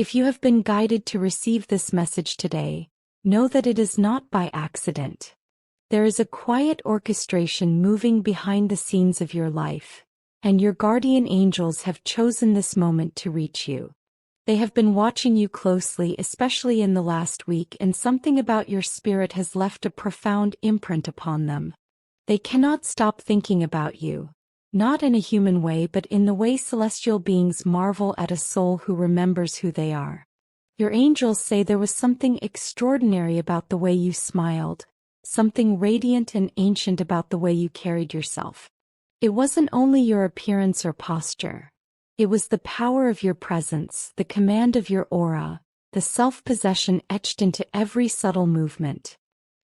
If you have been guided to receive this message today, know that it is not by accident. There is a quiet orchestration moving behind the scenes of your life, and your guardian angels have chosen this moment to reach you. They have been watching you closely, especially in the last week, and something about your spirit has left a profound imprint upon them. They cannot stop thinking about you, not in a human way but in the way celestial beings marvel at a soul who remembers who they are. Your angels say there was something extraordinary about the way you smiled, something radiant and ancient about the way you carried yourself. It wasn't only your appearance or posture. It was the power of your presence, the command of your aura, the self-possession etched into every subtle movement.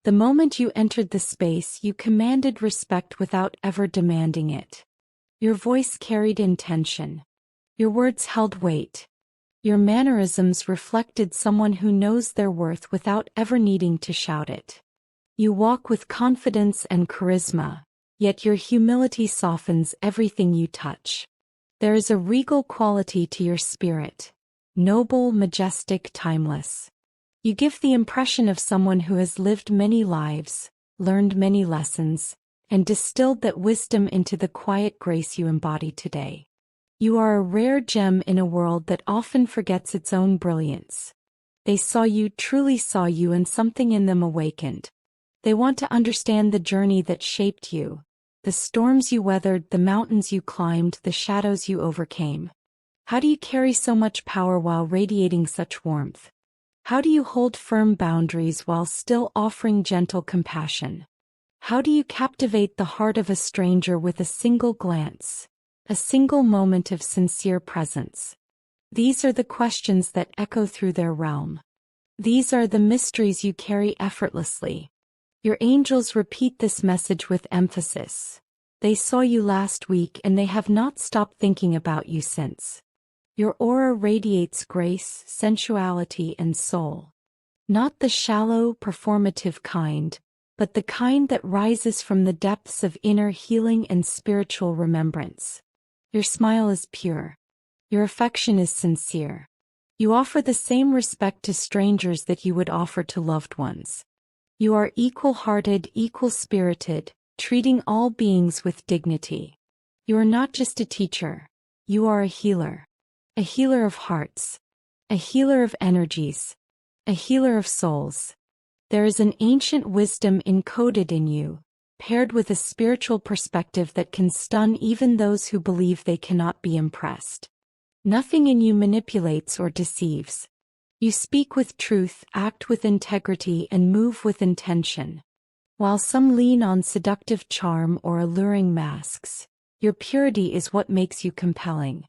The moment you entered the space, you commanded respect without ever demanding it. Your voice carried intention. Your words held weight. Your mannerisms reflected someone who knows their worth without ever needing to shout it. You walk with confidence and charisma, yet your humility softens everything you touch. There is a regal quality to your spirit, noble, majestic, timeless. You give the impression of someone who has lived many lives, learned many lessons, and distilled that wisdom into the quiet grace you embody today. You are a rare gem in a world that often forgets its own brilliance. They saw you, truly saw you, and something in them awakened. They want to understand the journey that shaped you, the storms you weathered, the mountains you climbed, the shadows you overcame. How do you carry so much power while radiating such warmth? How do you hold firm boundaries while still offering gentle compassion? How do you captivate the heart of a stranger with a single glance, a single moment of sincere presence? These are the questions that echo through their realm. These are the mysteries you carry effortlessly. Your angels repeat this message with emphasis. They saw you last week and they have not stopped thinking about you since. Your aura radiates grace, sensuality, and soul. Not the shallow, performative kind, but the kind that rises from the depths of inner healing and spiritual remembrance. Your smile is pure. Your affection is sincere. You offer the same respect to strangers that you would offer to loved ones. You are equal-hearted, equal-spirited, treating all beings with dignity. You are not just a teacher. You are a healer of hearts, a healer of energies, a healer of souls. There is an ancient wisdom encoded in you, paired with a spiritual perspective that can stun even those who believe they cannot be impressed. Nothing in you manipulates or deceives. You speak with truth, act with integrity, and move with intention. While some lean on seductive charm or alluring masks, your purity is what makes you compelling.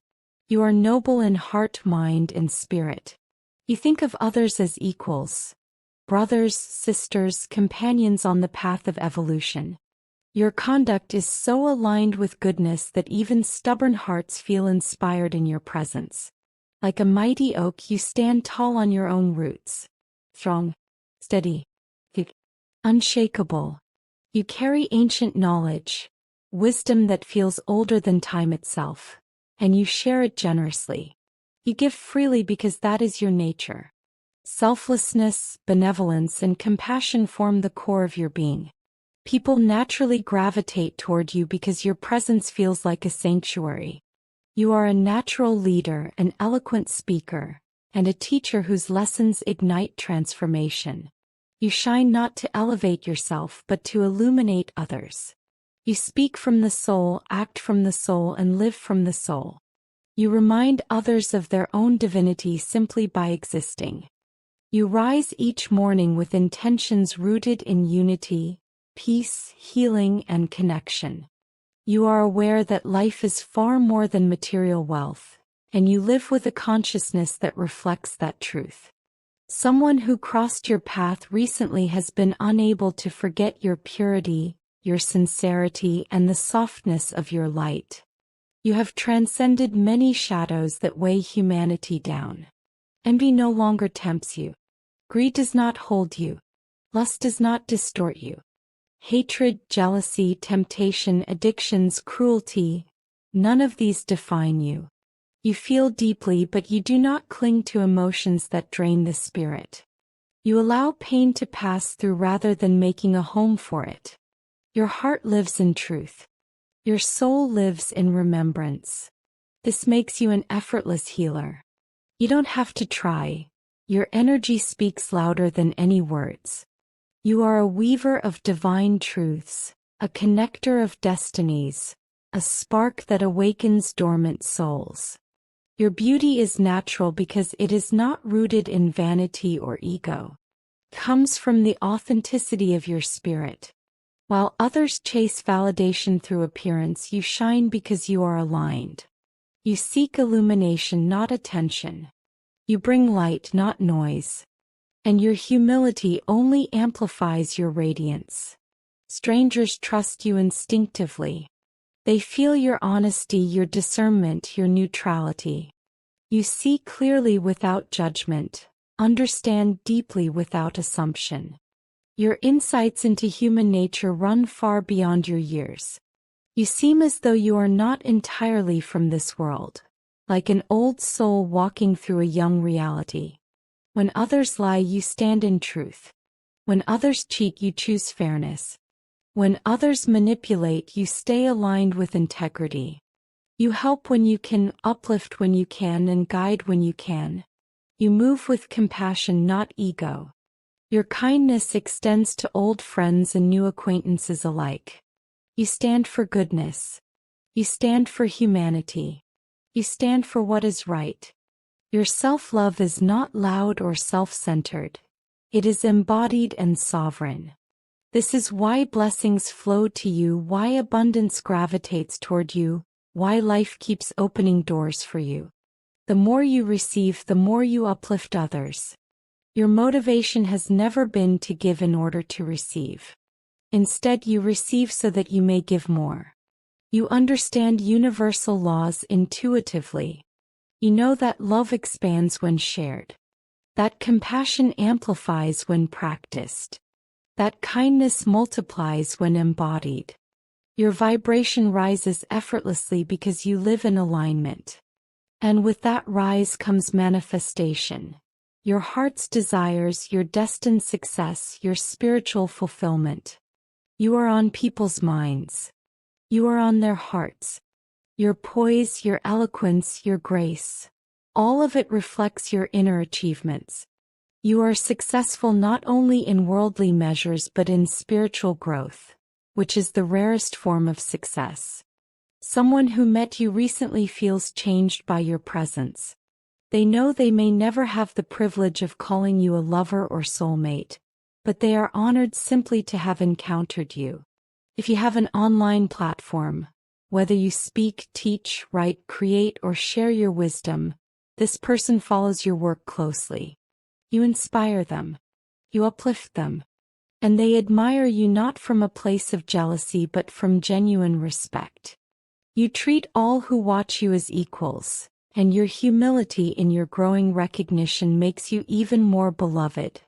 You are noble in heart, mind, and spirit. You think of others as equals, brothers, sisters, companions on the path of evolution. Your conduct is so aligned with goodness that even stubborn hearts feel inspired in your presence. Like a mighty oak, you stand tall on your own roots. Strong, steady, unshakable. You carry ancient knowledge, wisdom that feels older than time itself, and you share it generously. You give freely because that is your nature. Selflessness, benevolence, and compassion form the core of your being. People naturally gravitate toward you because your presence feels like a sanctuary. You are a natural leader, an eloquent speaker, and a teacher whose lessons ignite transformation. You shine not to elevate yourself but to illuminate others. You speak from the soul, act from the soul, and live from the soul. You remind others of their own divinity simply by existing. You rise each morning with intentions rooted in unity, peace, healing, and connection. You are aware that life is far more than material wealth, and you live with a consciousness that reflects that truth. Someone who crossed your path recently has been unable to forget your purity, your sincerity, and the softness of your light. You have transcended many shadows that weigh humanity down. Envy no longer tempts you. Greed does not hold you. Lust does not distort you. Hatred, jealousy, temptation, addictions, cruelty, none of these define you. You feel deeply, but you do not cling to emotions that drain the spirit. You allow pain to pass through rather than making a home for it. Your heart lives in truth. Your soul lives in remembrance. This makes you an effortless healer. You don't have to try. Your energy speaks louder than any words. You are a weaver of divine truths, a connector of destinies, a spark that awakens dormant souls. Your beauty is natural because it is not rooted in vanity or ego. It comes from the authenticity of your spirit. While others chase validation through appearance, you shine because you are aligned. You seek illumination, not attention. You bring light, not noise. And your humility only amplifies your radiance. Strangers trust you instinctively. They feel your honesty, your discernment, your neutrality. You see clearly without judgment, understand deeply without assumption. Your insights into human nature run far beyond your years. You seem as though you are not entirely from this world, like an old soul walking through a young reality. When others lie, you stand in truth. When others cheat, you choose fairness. When others manipulate, you stay aligned with integrity. You help when you can, uplift when you can, and guide when you can. You move with compassion, not ego. Your kindness extends to old friends and new acquaintances alike. You stand for goodness. You stand for humanity. You stand for what is right. Your self-love is not loud or self-centered. It is embodied and sovereign. This is why blessings flow to you, why abundance gravitates toward you, why life keeps opening doors for you. The more you receive, the more you uplift others. Your motivation has never been to give in order to receive. Instead, you receive so that you may give more. You understand universal laws intuitively. You know that love expands when shared. That compassion amplifies when practiced. That kindness multiplies when embodied. Your vibration rises effortlessly because you live in alignment. And with that rise comes manifestation. Your heart's desires, your destined success, your spiritual fulfillment. You are on people's minds. You are on their hearts. Your poise, your eloquence, your grace. All of it reflects your inner achievements. You are successful not only in worldly measures but in spiritual growth, which is the rarest form of success. Someone who met you recently feels changed by your presence. They know they may never have the privilege of calling you a lover or soulmate, but they are honored simply to have encountered you. If you have an online platform, whether you speak, teach, write, create, or share your wisdom, this person follows your work closely. You inspire them. You uplift them. And they admire you not from a place of jealousy but from genuine respect. You treat all who watch you as equals, and your humility in your growing recognition makes you even more beloved.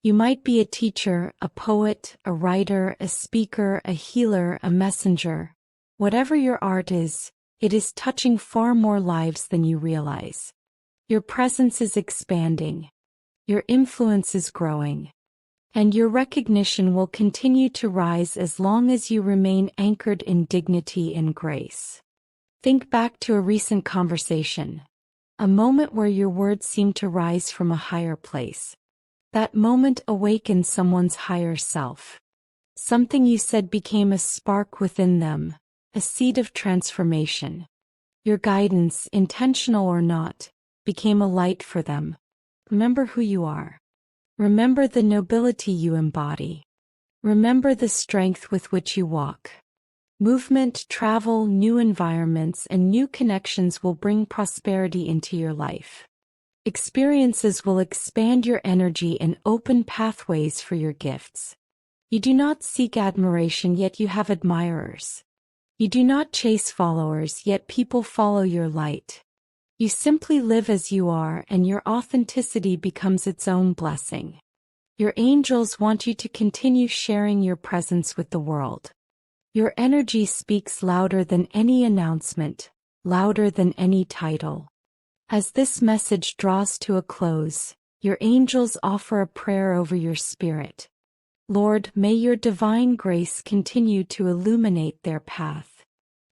You might be a teacher, a poet, a writer, a speaker, a healer, a messenger. Whatever your art is, it is touching far more lives than you realize. Your presence is expanding. Your influence is growing. And your recognition will continue to rise as long as you remain anchored in dignity and grace. Think back to a recent conversation, a moment where your words seemed to rise from a higher place. That moment awakened someone's higher self. Something you said became a spark within them, a seed of transformation. Your guidance, intentional or not, became a light for them. Remember who you are. Remember the nobility you embody. Remember the strength with which you walk. Movement, travel, new environments, and new connections will bring prosperity into your life. Experiences will expand your energy and open pathways for your gifts. You do not seek admiration, yet you have admirers. You do not chase followers, yet people follow your light. You simply live as you are, and your authenticity becomes its own blessing. Your angels want you to continue sharing your presence with the world. Your energy speaks louder than any announcement, louder than any title. As this message draws to a close, your angels offer a prayer over your spirit. Lord, may your divine grace continue to illuminate their path.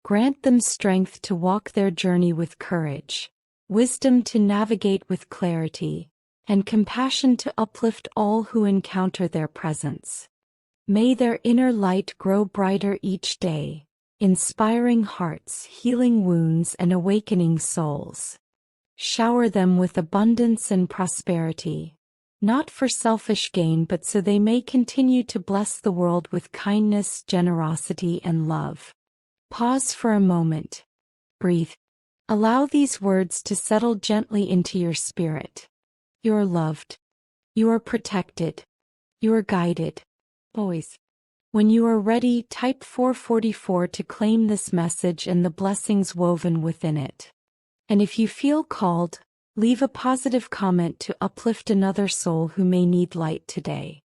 Grant them strength to walk their journey with courage, wisdom to navigate with clarity, and compassion to uplift all who encounter their presence. May their inner light grow brighter each day, inspiring hearts, healing wounds, and awakening souls. Shower them with abundance and prosperity, not for selfish gain but so they may continue to bless the world with kindness, generosity, and love. Pause for a moment. Breathe. Allow these words to settle gently into your spirit. You are loved. You are protected. You are guided. Always. When you are ready, type 444 to claim this message and the blessings woven within it. And if you feel called, leave a positive comment to uplift another soul who may need light today.